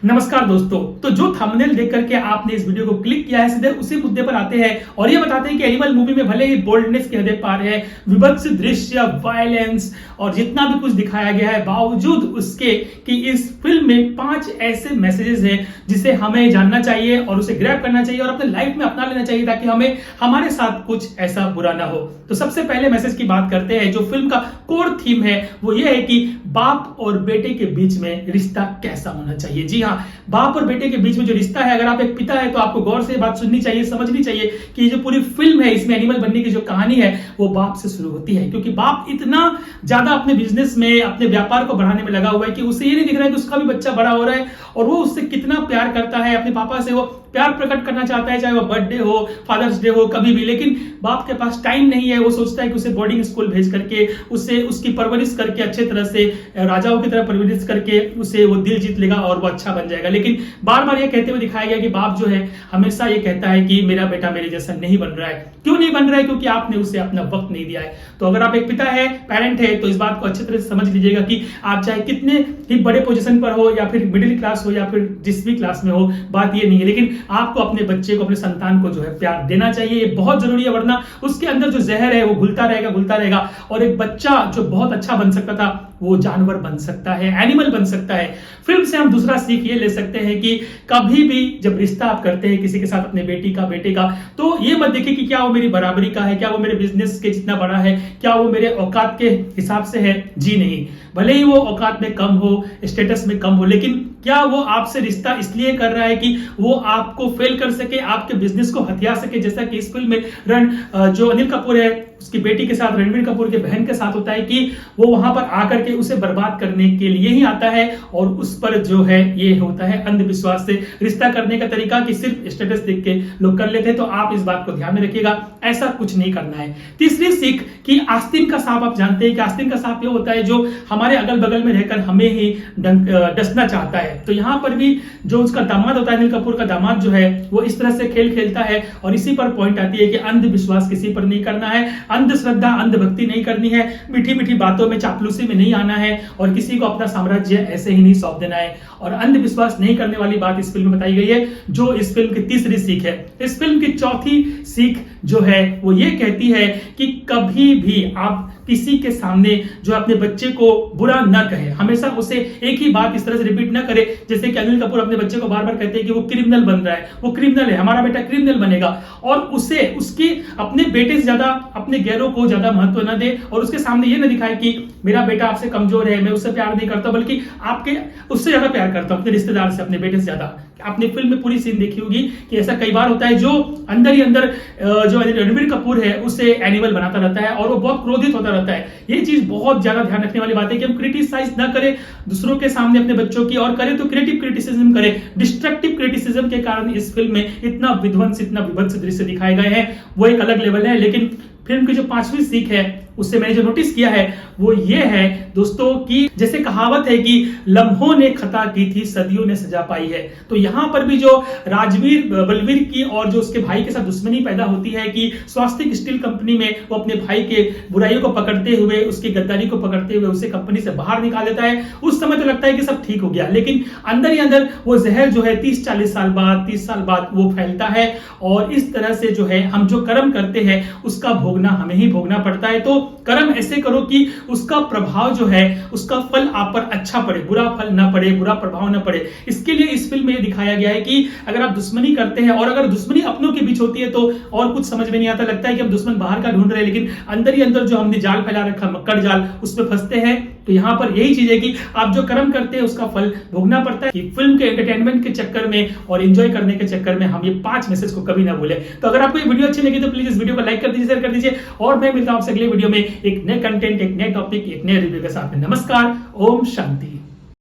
नमस्कार दोस्तों। तो जो थंबनेल देख करके आपने इस वीडियो को क्लिक किया है, सीधे उसी मुद्दे पर आते हैं और ये बताते हैं कि एनिमल मूवी में भले ही बोल्डनेस की हदें पार है, विभत्स दृश्य, वायलेंस और जितना भी कुछ दिखाया गया है, बावजूद उसके कि इस फिल्म में 5 ऐसे मैसेजेस हैं जिसे हमें जानना चाहिए और उसे ग्रैब करना चाहिए और अपने लाइफ में अपना लेना चाहिए ताकि हमें हमारे साथ कुछ ऐसा बुरा ना हो। तो सबसे पहले मैसेज की बात करते हैं। जो फिल्म का कोर थीम है वो ये है कि बाप और बेटे के बीच में रिश्ता कैसा होना चाहिए। जी हाँ, बाप और बेटे के बीच में जो रिश्ता है, अगर आप एक पिता है तो आपको गौर से बात सुननी चाहिए, समझनी चाहिए कि ये जो पूरी फिल्म है, इसमें एनिमल बनने की जो कहानी है वो बाप से शुरू होती है। क्योंकि बाप इतना ज्यादा अपने बिजनेस में, अपने व्यापार को बढ़ाने में लगा हुआ है कि उसे ये नहीं दिख रहा है कि उसका भी बच्चा बड़ा हो रहा है और वो उससे कितना प्यार करता है। अपने पापा से वो प्यार प्रकट करना चाहता है, चाहे वो बर्थडे हो, फादर्स डे हो, कभी भी। लेकिन बाप के पास टाइम नहीं है। वो सोचता है कि उसे बोर्डिंग स्कूल भेज करके उसे उसकी परवरिश करके अच्छे तरह से राजाओं की तरह परवरिश करके उसे वो दिल जीत लेगा और वो अच्छा बन जाएगा। लेकिन बार बार ये कहते हुए दिखाया गया कि बाप जो है हमेशा ये कहता है कि मेरा बेटा मेरे जैसा नहीं बन रहा है। क्यों नहीं बन रहा है? क्योंकि आपने उसे अपना वक्त नहीं दिया है। तो अगर आप एक पिता है, पेरेंट है, तो इस बात को अच्छी तरह से समझ लीजिएगा कि आप चाहे कितने ही बड़े पोजीशन पर हो या फिर मिडिल क्लास हो या फिर जिस भी क्लास में हो, बात ये नहीं है। लेकिन आपको अपने बच्चे को, अपने संतान को जो है प्यार देना चाहिए। ये बहुत जरूरी है, वरना उसके अंदर जो जहर है वो घुलता रहेगा और एक बच्चा जो बहुत अच्छा बन सकता था वो जानवर बन सकता है, एनिमल बन सकता है। फिल्म से हम दूसरा सीख ये ले सकते हैं कि कभी भी जब रिश्ता आप करते हैं किसी के साथ, अपने बेटी का, बेटे का, तो ये मत देखिए कि क्या वो मेरी बराबरी का है, क्या वो मेरे बिजनेस के जितना बड़ा है, क्या वो मेरे औकात के हिसाब से है। जी नहीं, भले ही वो औकात में कम हो, स्टेटस में कम हो, लेकिन क्या वो आपसे रिश्ता इसलिए कर रहा है कि वो आपको फेल कर सके, आपके बिजनेस को हथिया सके। जैसा कि इस फिल्म में जो अनिल कपूर है उसकी बेटी के साथ, रणबीर कपूर के बहन के साथ होता है कि वो वहां पर आकर के उसे बर्बाद करने के लिए ही आता है और उस पर जो है ये होता है अंधविश्वास से रिश्ता करने का तरीका कि सिर्फ स्टेटस देख के लोग कर लेते हैं। तो आप इस बात को ध्यान में रखिएगा, ऐसा कुछ नहीं करना है। तीसरी सीख कि आस्तीन का सांप, आप जानते हैं कि आस्तीन का सांप ये होता है जो हमारे अगल बगल में रहकर हमें ही डसना चाहता है। तो यहां पर भी जो उसका दामाद होता है, अनिल कपूर का दामाद जो है, वो इस तरह से खेल खेलता है और इसी पर पॉइंट आती है कि अंधविश्वास किसी पर नहीं करना है, अंधश्रद्धा, अंधभक्ति नहीं करनी है, मीठी मीठी बातों में, चापलूसी में नहीं आना है और किसी को अपना साम्राज्य ऐसे ही नहीं सौंप देना है। और अंधविश्वास नहीं करने वाली बात इस फिल्म में बताई गई है, जो इस फिल्म की तीसरी सीख है। इस फिल्म की चौथी सीख जो है वो ये कहती है कि कभी भी आप किसी के सामने जो अपने बच्चे को बुरा न कहे, हमेशा उसे एक ही बात इस तरह से रिपीट न करे जैसे कि अनिल कपूर अपने बच्चे को बार बार कहते हैं कि वो क्रिमिनल बन रहा है, वो क्रिमिनल है, हमारा बेटा क्रिमिनल बनेगा, और उसे उसकी अपने बेटे से ज्यादा अपने गैरों को ज्यादा महत्व न दे और उसके सामने ये न दिखाए कि मेरा बेटा आपसे कमजोर है, मैं उससे प्यार नहीं करता, बल्कि आपके उससे ज्यादा प्यार करता हूं, अपने रिश्तेदार से, अपने बेटे से ज्यादा। आपने फिल्म में पूरी सीन देखी होगी कि ऐसा कई बार होता है, जो अंदर ही अंदर जो रणबीर कपूर है उसे एनिमल बनाता रहता है और वो बहुत क्रोधित होता रहता है। ये चीज बहुत ज्यादा ध्यान रखने वाली बात है कि हम क्रिटिसाइज ना करें दूसरों के सामने अपने बच्चों की, और करें तो क्रिएटिव क्रिटिसिज्म करें। डिस्ट्रक्टिव क्रिटिसिज्म के कारण इस फिल्म में इतना विध्वंस, इतना विभत्स दृश्य दिखाए गए हैं, वो एक अलग लेवल है। लेकिन फिल्म की जो पांचवी सीख है उससे मैंने जो नोटिस किया है वो ये है दोस्तों कि जैसे कहावत है कि लम्हों ने खता की थी, सदियों ने सजा पाई है। तो यहां पर भी जो राजवीर बलवीर की और जो उसके भाई के साथ दुश्मनी पैदा होती है कि स्वास्तिक स्टील कंपनी में वो अपने भाई के बुराइयों को पकड़ते हुए, उसकी गद्दारी को पकड़ते हुए उसे कंपनी से बाहर निकाल देता है। उस समय तो लगता है कि सब ठीक हो गया, लेकिन अंदर ही अंदर वो जहर जो है 30-40 साल बाद, 30 साल बाद वो फैलता है और इस तरह से जो है हम जो कर्म करते हैं उसका भोगना हमें ही भोगना पड़ता है। तो कर्म ऐसे करो कि उसका प्रभाव जो है, उसका फल आप पर अच्छा पड़े, बुरा फल ना पड़े, बुरा प्रभाव ना पड़े। इसके लिए इस फिल्म में दिखाया गया है कि अगर आप दुश्मनी करते हैं और अगर दुश्मनी अपनों के बीच होती है तो और कुछ समझ में नहीं आता, लगता है कि हम दुश्मन बाहर का ढूंढ रहे हैं, लेकिन अंदर ही अंदर जो हमने जाल फैला रखा, मक्कड़ जाल, उसमें फंसते हैं। तो यहां पर यही चीज है कि आप जो कर्म करते हैं उसका फल भोगना पड़ता है। कि फिल्म के एंटरटेनमेंट के चक्कर में और एंजॉय करने के चक्कर में हम ये 5 मैसेज को कभी ना भूलें। तो अगर आपको ये वीडियो अच्छी लगी तो प्लीज इस वीडियो को लाइक कर दीजिए, शेयर कर दीजिए और मैं मिलता हूं आपसे अगले वीडियो में एक नए कंटेंट, एक नए टॉपिक, एक नए रिव्यू के साथ में। नमस्कार, ओम शांति।